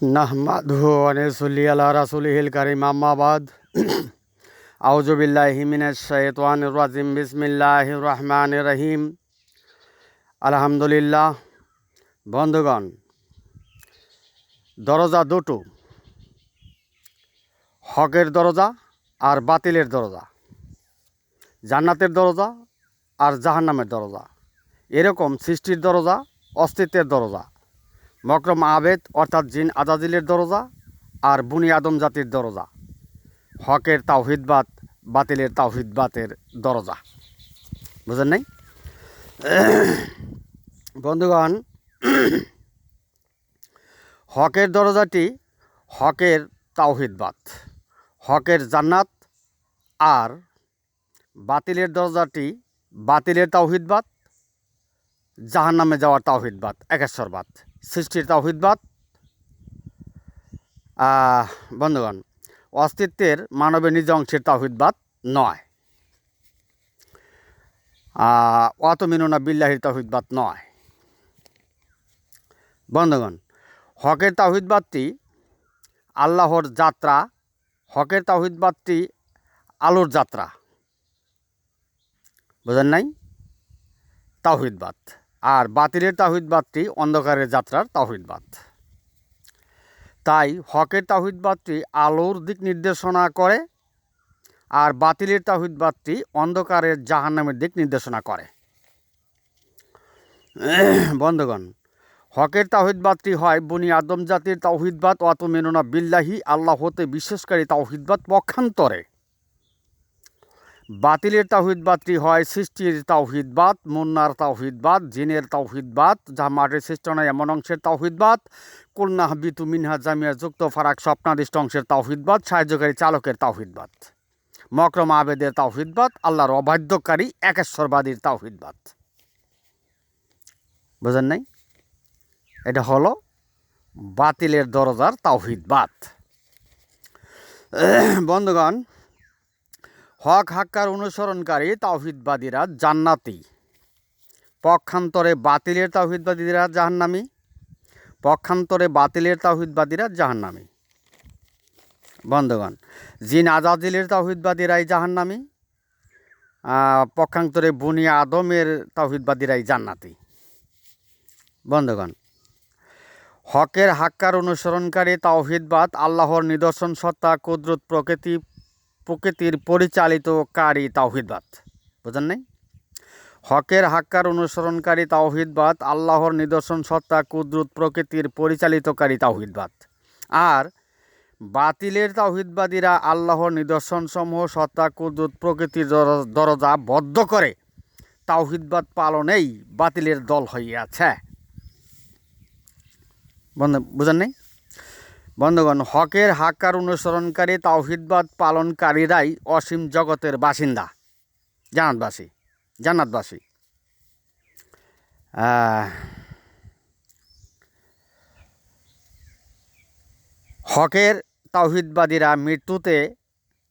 নাহমাদুহু ওয়া নুসাল্লি আলা রাসূলিহিল কারীম আম্মা বাদ আউযু বিল্লাহি মিনাশ শাইতানির রাজিম বিসমিল্লাহির রহমানির রহিম আলহামদুলিল্লাহ। বন্ধুগণ, দরজা দুটো, হকের দরজা আর বাতিলের দরজা, জান্নাতের দরজা আর জাহান্নামের দরজা। এরকম সৃষ্টির দরজা, অস্তিত্বের দরজা, মকরম আবেদ অর্থাৎ জিন আজাজিলের দরজা আর বনি আদম জাতির দরজা, হকের তাওহিদবাদ, বাতিলের তাওহিদবাদের দরজা। বুঝেন নাই বন্ধুগণ? হকের দরজাটি হকের তাওহিদবাদ, হকের জান্নাত, আর বাতিলের দরজাটি বাতিলের তাওহিদবাদ, জাহান্নামে যাওয়ার তাওহিদবাদ, একেশ্বরবাদ, সৃষ্টির তাওহিদবাদ। বন্ধুগণ, অস্তিত্বের মানবের নিজ অংশের তাওহিদবাদ নয়, ওয়াতুমিনুনা বিল্লাহির তাওহিদবাদ নয়। বন্ধুগণ, হকের তাওহিদবাদটি আল্লাহর যাত্রা, হকের তাওহিদবাদটি আলোর যাত্রা। বুঝেন নাই? তাওহিদবাদ। আর বাতিলের তাওহিদবাদটি অন্ধকারের যাত্রার তাওহিদবাদ। তাই হকের তাওহিদবাদটি আলোর দিক নির্দেশনা করে, আর বাতিলের তাওহিদবাদটি অন্ধকারের জাহান্নামের দিক নির্দেশনা করে। বন্ধুগণ, হকের তাওহিদবাদটি হয় বনি আদম জাতির তাওহিদবাদ, ওয়াতুমিনুনা বিল্লাহি, আল্লাহ হতে বিশ্বাসকারী তাওহিদবাদ পক্ষান্তরে। বাতিলের তাওহিদবাদটি হয় সৃষ্টির তাওহিদবাদ, মুন্নার তাওহিদবাদ, জিনের তাওহিদবাদ, যা মাটির সৃষ্ট নয় এমন অংশের তাওহিদবাদ, কুলনাহ বিতু মিনহা জামিয়া যুক্ত ফারাক স্বপ্নাদিষ্ট অংশের তাওহিদবাদ, সাহায্যকারী চালকের তাওহিদবাদ, মকরম আবেদের তাওহিদবাদ, আল্লাহর অবাধ্যকারী একেশ্বরবাদীর তাওহিদবাদ। বুঝেন নাই? এটা হলো বাতিলের দরজার তাওহিদবাদ। বন্ধুগণ, হক হাক্কার অনুসরণকারী তাওহিদবাদীরা জান্নাতি, পক্ষান্তরে বাতিলের তাওহিদবাদীরা জাহান্নামী, পক্ষান্তরে বাতিলের তাওহিদবাদীরা জাহান্নামী। বন্ধুগণ, জিন আজাজিলের তাওহিদবাদীরাই জাহান্নামী, পক্ষান্তরে বনি আদমের তাওহিদবাদীরাই জান্নাতি। বন্ধুগণ, হকের হাক্কার অনুসরণকারী তাওহিদবাদ আল্লাহর নিদর্শন সত্তা, কুদরত, প্রকৃতির পরিচালিতকারী তাওহিদবাদ। বুঝেন নাই? হকের হাক্কার অনুসরণকারী তাওহিদবাদ আল্লাহর নিদর্শন সত্তা, কুদরত, প্রকৃতির পরিচালিতকারী তাওহিদবাদ। আর বাতিলের তাওহিদবাদীরা আল্লাহর নিদর্শনসমূহ, সত্তা, কুদরত, প্রকৃতির দরজা বদ্ধ করে তাওহিদবাদ পালনেই বাতিলের দল হইয়াছে। বুঝেন নাই? বন্ধুগণ, হকের হাক্কার অনুসরণকারী তাওহিদবাদ পালনকারীরাই অসীম জগতের বাসিন্দা, জান্নাতবাসী। হকের তাওহিদবাদীরা মৃত্যুতে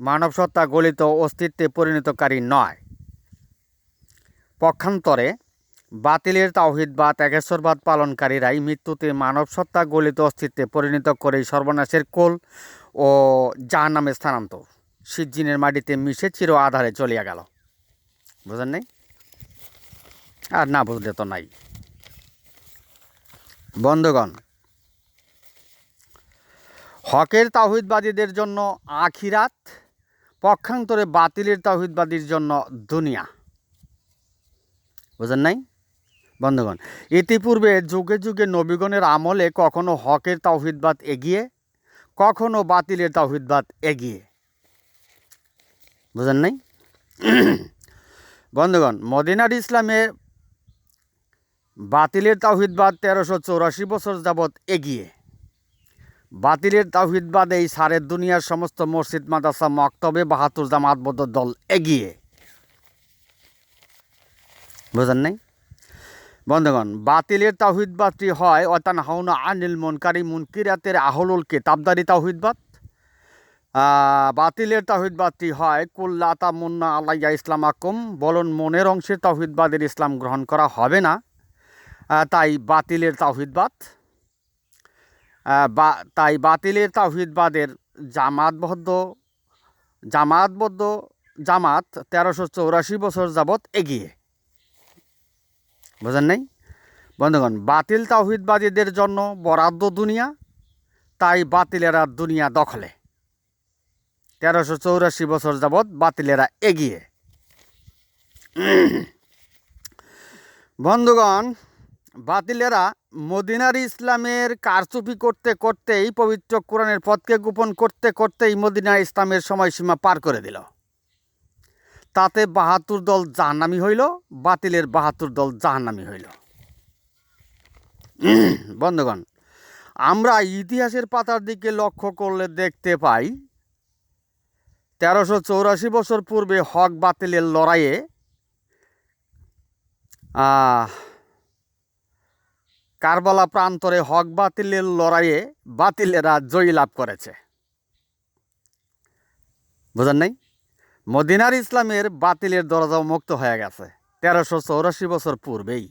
মানবসত্তা গলিত অস্তিত্বে পরিণতকারী নয়। পক্ষান্তরে বাতিলের তাওহিদবাদ একেশ্বরবাদ পালনকারীরাই মৃত্যুতে মানবসত্তা গলিত অস্তিত্বে পরিণত করেই সর্বনাশের কোল ও জাহান্নামে স্থানান্তর, সিজ্জিনের মাটিতে মিশে চির আধারে চলিয়া গেল। বুঝেন নাই? আর না বুঝলে তো নাই। বন্ধুগণ, হকের তাওহিদবাদীদের জন্য আখিরাত, পক্ষান্তরে বাতিলের তাওহিদবাদীর জন্য দুনিয়া। বুঝেন নাই? বন্ধুগণ, ইতিপূর্বে যুগে যুগে নবীগণের আমলে কখনো হকের তাওহিদবাদ এগিয়ে, কখনো বাতিলের তাওহিদবাদ এগিয়ে। বুঝেন নাই? বন্ধুগণ, মদিনার ইসলামে বাতিলের তাওহিদবাদ 1384 বছর যাবৎ এগিয়ে। বাতিলের তাওহিদবাদ এই সারের দুনিয়ার সমস্ত মসজিদ, মাদ্রাসা, মক্তবে 72 জামাতবদ্ধ দল এগিয়ে। বুঝেন নাই? বন্ধুগণ, বাতিলের তাওহিদবাদটি হয় ওয়াতানহাউনা আনিল মুনকারি মুনকিরাতের আহলুল কিতাবদারি তাওহিদবাদ। বাতিলের তাওহিদবাদটি হয় কুল্লা তামুন্না আলাইয়া ইসলামাকুম, বলুন মনের অংশের তাওহিদবাদের ইসলাম গ্রহণ করা হবে না, তাই বাতিলের তাওহিদবাদ। তাই বাতিলের তাওহিদবাদের জামাতবদ্ধ জামাতবদ্ধ জামাত 1384 বছর যাবৎ এগিয়ে। বুঝেন নাই বন্ধুগণ? বাতিল তাওহিদবাদীদের জন্য বরাদ্দ দুনিয়া, তাই বাতিলেরা দুনিয়া দখলে। 1384 বছর যাবৎ বাতিলেরা এগিয়ে। বন্ধুগণ, বাতিলেরা মদিনার ইসলামের কারচুপি করতে করতেই, পবিত্র কোরআনের পথকে গোপন করতে করতেই মদিনা ইসলামের সময়সীমা পার করে দিল। তাতে 72 দল জাহান্নামী হইল, বাতিলের 72 দল জাহান্নামী হইল। বন্ধুগণ, আমরা ইতিহাসের পাতার দিকে লক্ষ্য করলে দেখতে পাই 1384 বছর পূর্বে হক বাতিলের লড়াইয়ে কারবালা প্রান্তরে হক বাতিলের লড়াইয়ে বাতিলেরা জয়ী লাভ করেছে। বুঝেন নাই? মদিনার ইসলামের বাতিলের দরজাও মুক্ত হয়ে গেছে 1384 বছর পূর্বেই।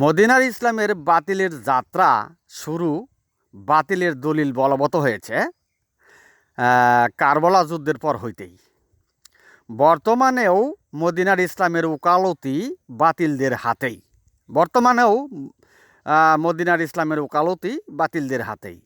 মদিনার ইসলামের বাতিলের যাত্রা শুরু, বাতিলের দলিল বলবৎ হয়েছে কারবালা যুদ্ধের পর হইতেই। বর্তমানেও মদিনার ইসলামের ওকালতি বাতিলদের হাতেই। বর্তমানেও মদিনার ইসলামের ওকালতি বাতিলদের হাতেই।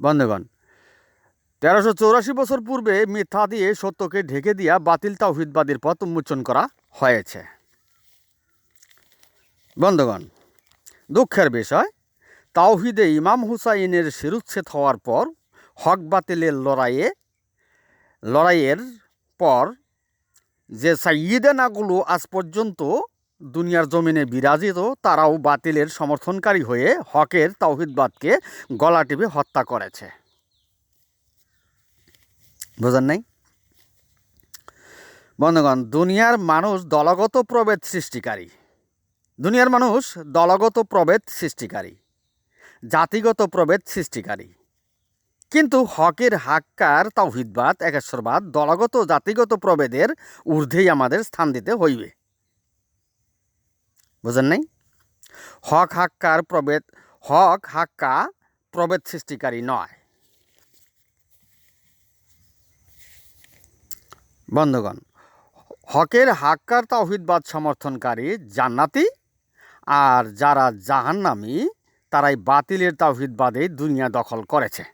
বন্ধুগণ, 1384 বছর পূর্বে মিথ্যা দিয়ে সত্যকে ঢেকে দিয়া বাতিল তাওহিদবাদীর পথ উন্মোচন করা হয়েছে। বন্ধুগণ, দুঃখের বিষয়, তাওহিদে ইমাম হুসাইনের শিরুচ্ছেদ হওয়ার পর হক বাতিলের লড়াইয়ের পর যে সাইয়্যিদানাগুলো আজ পর্যন্ত দুনিয়ার জমিনে বিরাজিত, তারাও বাতিলের সমর্থনকারী হয়ে হকের তাওহিদবাদকে গলা টিপে হত্যা করেছে। বুঝেন নাই বন্ধুগণ? দুনিয়ার মানুষ দলগত প্রভেদ সৃষ্টিকারী, দুনিয়ার মানুষ দলগত প্রভেদ সৃষ্টিকারী, জাতিগত প্রভেদ সৃষ্টিকারী। কিন্তু হকের হাক্কার তাওহিদবাদ, একেশ্বরবাদ দলগত জাতিগত প্রভেদের ঊর্ধ্বেই আমাদের স্থান দিতে হইবে। বুঝেন নাই? হক হাক্কা প্রভেদ সৃষ্টিকারী নয়। বন্ধুগণ, হকের হাক্কার তাওহিদবাদ সমর্থনকারী জান্নাতি, আর যারা জাহান্নামী তারাই বাতিলের তাওহিদবাদে দুনিয়া দখল করেছে।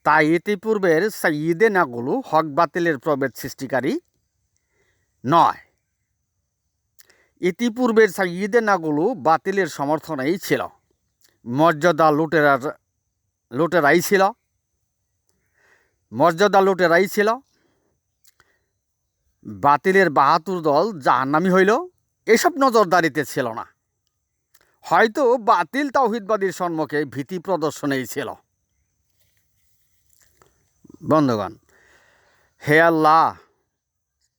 তাই ইতিপূর্বের সাইয়্যিদানাগুলো হক বাতিলের প্রভেদ সৃষ্টিকারী নয়। ইতিপূর্বের সাইয়্যিদানাগুলো বাতিলের সমর্থনেই ছিল, মর্যাদা লুটেরাই ছিল। বাতিলের 72 দল জাহান্নামী হইল, এসব নজরদারিতে ছিল না। হয়তো বাতিল তাওহিদবাদীর সম্মুখে ভীতি প্রদর্শনেই ছিল। বন্ধুগণ, হে আল্লাহ,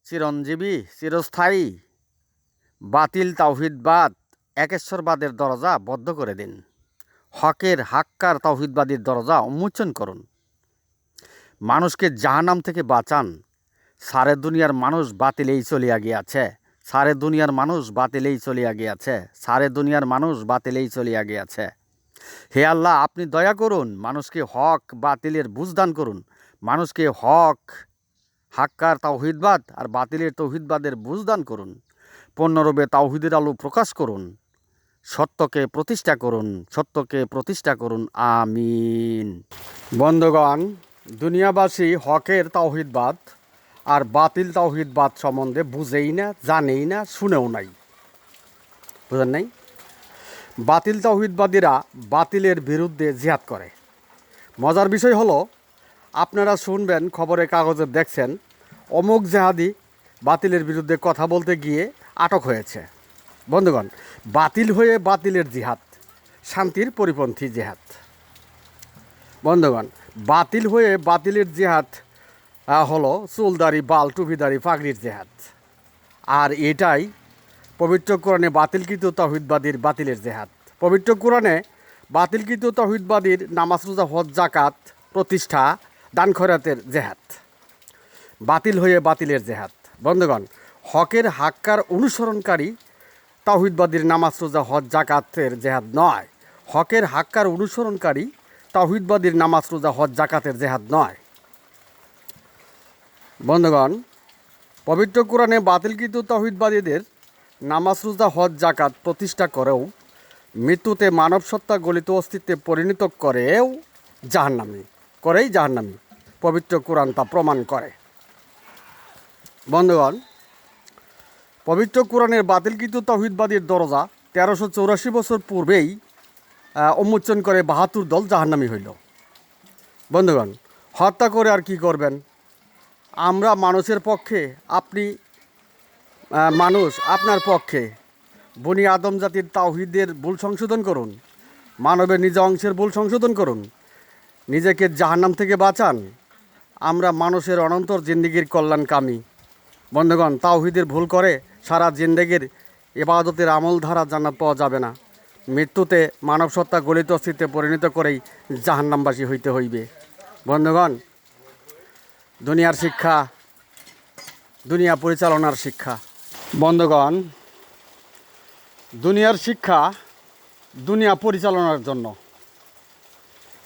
চিরঞ্জীবী চিরস্থায়ী বাতিল তাওহিদবাদ একেশ্বরবাদের দরজা বদ্ধ করে দিন। হকের হাক্কার তাওহিদবাদীর দরজা উন্মোচন করুন। মানুষকে জাহান্নাম থেকে বাঁচান। সারে দুনিয়ার মানুষ বাতিলেই চলিয়া গিয়াছে, সারে দুনিয়ার মানুষ বাতিলেই চলিয়া গিয়াছে, সারে দুনিয়ার মানুষ বাতিলেই চলিয়া গিয়াছে। হে আল্লাহ, আপনি দয়া করুন, মানুষকে হক বাতিলের বুঝদান করুন। মানুষকে হক হাক্কার তাওহিদবাদ আর বাতিলের তাওহিদবাদের বুঝদান করুন। পূর্ণরূপে তাওহিদের আলো প্রকাশ করুন। সত্যকে প্রতিষ্ঠা করুন। আমিন। বন্ধুগণ, দুনিয়াবাসী হকের তাওহিদবাদ আর বাতিল তাওহিদবাদ সম্বন্ধে বুঝেই না, জানেই না, শুনেও নাই। বুঝেন নাই? বাতিল তাওহিদবাদীরা বাতিলের বিরুদ্ধে জিহাদ করে। মজার বিষয় হলো, আপনারা শুনবেন, খবরের কাগজে দেখছেন, অমুক জেহাদি বাতিলের বিরুদ্ধে কথা বলতে গিয়ে আটক হয়েছে। বন্ধুগণ, বাতিল হয়ে বাতিলের জিহাদ শান্তির পরিপন্থী জিহাদ। বন্ধুগণ, বাতিল হয়ে বাতিলের জিহাদ হলো চুলদারি, বাল, টুপিদারি, পাগড়ির জিহাদ। আর এটাই পবিত্র কোরআনে বাতিলকৃত তাওহিদবাদীর বাতিলের জিহাদ। পবিত্র কোরআনে বাতিলকৃত তাওহিদবাদীর নামাজ, রোজা, হজ, যাকাত প্রতিষ্ঠা, দান খয়রাতের জিহাদ। বাতিল হয়ে বাতিলের জিহাদ। বন্ধুগণ, হকের হাক্কার অনুসরণকারী তাওহিদবাদীর নামাজ, রোজা, হজ, যাকাতের জিহাদ নয়। হকের হাক্কার অনুসরণকারী তাওহীদবাদীর নামাজ রোজা হজ জাকাতের জেহাদ নয়। বন্ধুগণ, পবিত্র কোরআনে বাতিলকৃত তাওহীদবাদীদের নামাজ রোজা হজ জাকাত প্রতিষ্ঠা করেও মৃত্যুতে মানব সত্তা গলিত অস্তিত্বে পরিণত করেই জাহান্নামী। পবিত্র কোরআন তা প্রমাণ করে। বন্ধুগণ, পবিত্র কোরআনের বাতিলকৃত তাওহীদবাদীর দরজা 1384 বছর পূর্বেই উন্মোচন করে 72 দল জাহান্নামী হইল। বন্ধুগণ, হত্যা করে আর কি করবেন? আমরা মানুষের পক্ষে, আপনার পক্ষে বনি আদম জাতির তাওহীদের ভুল সংশোধন করুন, মানবের নিজ অংশের ভুল সংশোধন করুন, নিজেকে জাহান্নাম থেকে বাঁচান। আমরা মানুষের অনন্তর জিন্দেগির কল্যাণকামী। বন্ধুগণ, তাওহীদের ভুল করে সারা জিন্দেগির ইবাদতের আমল ধারা জান্নাত পাওয়া যাবে না। মৃত্যুতে মানব সত্তা গলিত অস্তিত্বে পরিণত করেই জাহান্নামবাসী হইতে হইবে। বন্ধুগণ, দুনিয়ার শিক্ষা, দুনিয়া পরিচালনার শিক্ষা। বন্ধুগণ, দুনিয়ার শিক্ষা দুনিয়া পরিচালনার জন্য,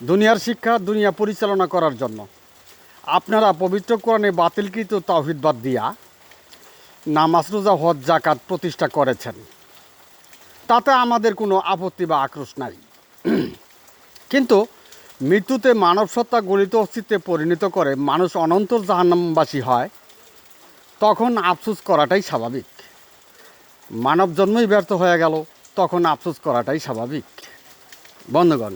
দুনিয়ার শিক্ষা দুনিয়া পরিচালনা করার জন্য আপনারা পবিত্র কোরআনে বাতিলকৃত তাওহীদবাদ দিয়া নামাজ রোজা হজ জাকাত প্রতিষ্ঠা করেছেন। তাতে আমাদের কোনো আপত্তি বা আক্রোশ নাই। কিন্তু মৃত্যুতে মানব সত্তা গলিত অস্তিত্বে পরিণত করে মানুষ অনন্তর জাহান্নামবাসী হয়, তখন আফসোস করাটাই স্বাভাবিক। মানব জন্মই ব্যর্থ হয়ে গেল, তখন আফসোস করাটাই স্বাভাবিক। বন্ধুগণ,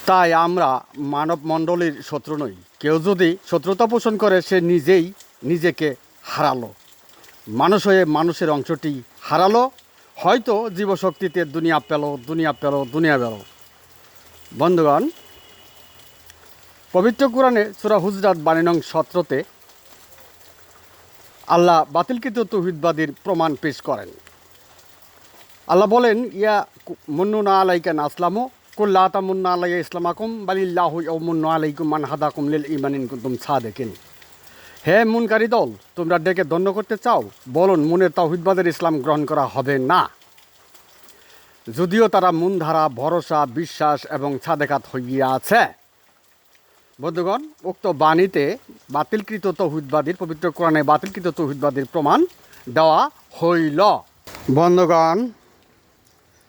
তাই আমরা মানব মণ্ডলীর শত্রু নই। কেউ যদি শত্রুতা পোষণ করে সে নিজেই নিজেকে হারালো, মানুষ হয়ে মানুষের অংশটি হারালো। হয়তো জীবশক্তিতে দুনিয়া পেল। বন্ধুগণ, পবিত্র কোরআনে সূরা হুজরাত 12 নং 17-তে আল্লাহ বাতিলকৃত তাওহীদবাদীর প্রমাণ পেশ করেন। আল্লাহ বলেন, ইয়া মুন্নুনা আলাইকা আসলামু কুল লা তামুন্না আলাইয়া ইসলামাকুম বালিল্লাহু ইয়ামুন্নু আলাইকুম মান হাদাকুম লিল ঈমান ইন কুনতুম সাদিকিন। হে মুনকারী দল, তোমরা ডেকে ধন্য করতে চাও, বলুন মনের তাওহীদবাদের ইসলাম গ্রহণ করা হবে না, যদিও তারা মন ধারা, ভরসা, বিশ্বাস এবং সাদেকাত হইয়াছে। বন্ধুগণ, উক্ত বাণীতে বাতিলকৃত তাওহীদবাদীর, পবিত্র কোরআনে বাতিলকৃত তাওহীদবাদীর প্রমাণ দেওয়া হইল। বন্ধুগণ,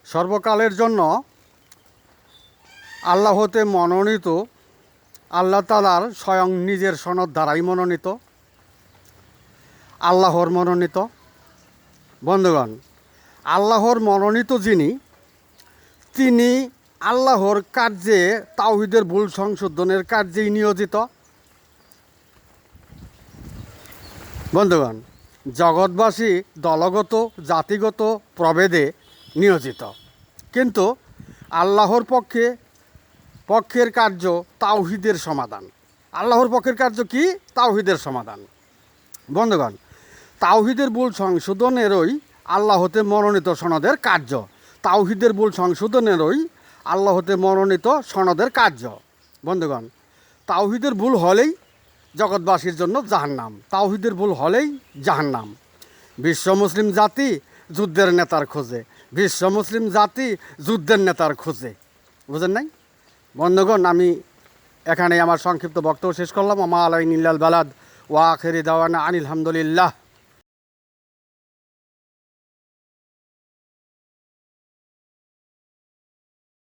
সর্বকালের জন্য আল্লাহ হতে মনোনীত, আল্লাহ তাআলার স্বয়ং নিজের সনদ দ্বারাই মনোনীত, আল্লাহর মনোনীত। বন্ধুগণ, আল্লাহর মনোনীত যিনি, তিনি আল্লাহর কার্যে, তাওহীদের ভুল সংশোধনের কার্যেই নিয়োজিত। বন্ধুগণ, জগৎবাসী দলগত, জাতিগত প্রভেদে নিয়োজিত, কিন্তু আল্লাহর পক্ষের কার্য তাওহীদের সমাধান। আল্লাহর পক্ষের কার্য কি? তাওহীদের সমাধান। বন্ধুগণ, তাওহীদের ভুল সংশোধনেরই আল্লাহ হতে মনোনীত সনদের কার্য। তাওহীদের ভুল সংশোধনেরই আল্লাহ হতে মনোনীত সনদের কার্য। বন্ধুগণ, তাওহীদের ভুল হলেই জগৎবাসীর জন্য জাহান্নাম। তাওহীদের ভুল হলেই জাহান্নাম। বিশ্ব মুসলিম জাতি যুদ্ধের নেতার খোঁজে, বিশ্ব মুসলিম জাতি যুদ্ধের নেতার খোঁজে। বুঝেন নাই? বন্ধুগণ, আমি এখানে আমার সংক্ষিপ্ত বক্তব্য শেষ করলাম। আমা আলাইহিল বালাদ ওয়া আখিরি দাওয়ানা আনিল হামদুলিল্লাহ।